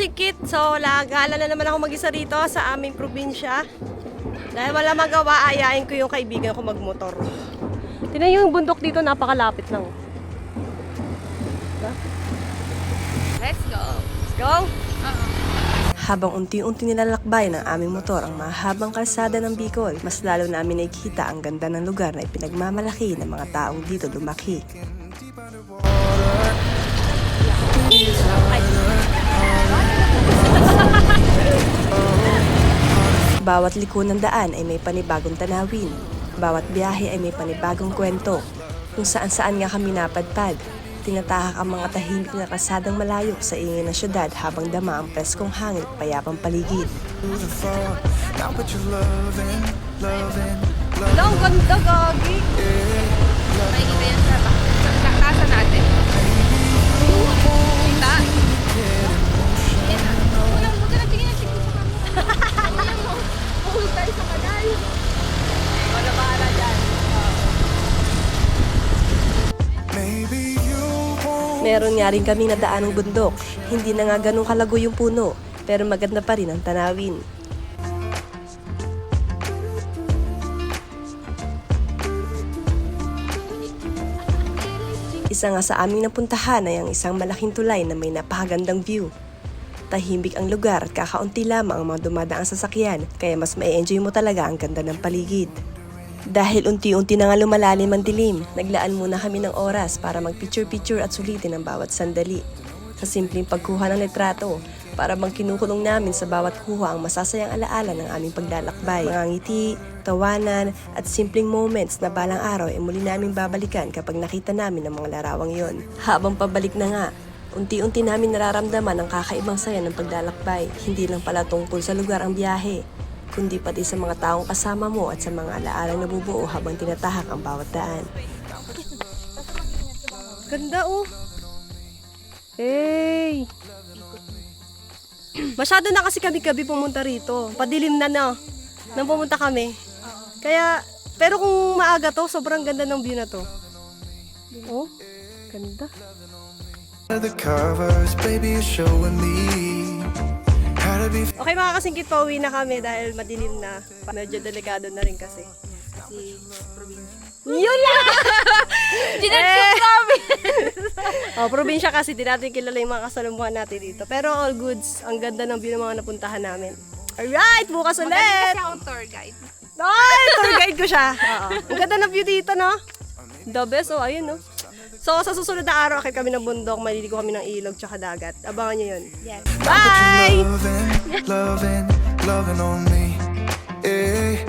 kasikit. So, gala na naman ako mag-isa rito sa aming probinsya. Dahil wala magawa, ayain ko yung kaibigan ko magmotor. Tingnan yung bundok dito, napakalapit lang. Let's go. Let's go! Habang unti-unti nilalakbay ng aming motor ang mahabang kalsada ng Bicol, mas lalo namin nakikita ang ganda ng lugar na ipinagmamalaki ng mga taong dito lumaki. Bawat liko ng daan ay may panibagong tanawin. Bawat biyahe ay may panibagong kwento. Kung saan-saan nga kami napadpad, tinatahak ang mga tahimik na kasadang malayo sa ingay ng syudad habang dama ang preskong hangin at payapang paligid. Long ganda, gagi! Makikita yan sa kasa natin. Kita? Yan na. Huwag ka na tingin ang tingin sa kanya. Ayan mo. Puhul tayo sa kanal. Wala bahala dyan. Meron nga rin kami nadaan ng bundok. Hindi na nga ganun kalago yung puno, pero maganda pa rin ang tanawin. Isa nga sa aming napuntahan ay ang isang malaking tulay na may napakagandang view. Tahimik ang lugar at kakaunti lamang ang mga dumadaang sasakyan, kaya mas ma-enjoy mo talaga ang ganda ng paligid. Dahil unti-unti na nga lumalalim ang dilim, naglaan muna kami ng oras para mag-picture-picture at sulitin ang bawat sandali. Sa simpleng pagkuha ng litrato, para bang kinukulong namin sa bawat kuha ang masasayang alaala ng aming paglalakbay. Mga ngiti, tawanan, at simpleng moments na balang araw ay muli naming babalikan kapag nakita namin ang mga larawang yon. Habang pabalik na nga, unti-unti namin nararamdaman ang kakaibang saya ng paglalakbay. Hindi lang pala tungkol sa lugar ang biyahe, kundi pati sa mga taong kasama mo at sa mga alaalang nabubuo habang tinatahak ang bawat daan. Ganda, oh! Hey! Masyado na kasi kami pumunta rito. Padilim na nang pumunta kami. Kaya, pero kung maaga to, sobrang ganda ng view na to. Oh, ganda. The covers, baby, is showing me how to be. Okay mga kasingkit, pauwi na kami dahil madilim na. Medyo delikado na rin kasi. Kasi probinsya. Yun lang! Ginagsak namin! Oh, probinsya kasi, di natin kilala yung mga kasalumuhan natin dito. Pero all goods, ang ganda ng view ng mga napuntahan namin. Alright, bukas Magaling ulit! kasi akong tour guide. Ay, tour guide ko siya. Oo. Ang ganda ng view dito, no? The best, oh, ayun, no? So, sa susunod na araw, akit kami ng bundok, maliligo kami ng ilog tsaka dagat. Abangan nyo yun. Yes. Bye! Loving on me. Yeah.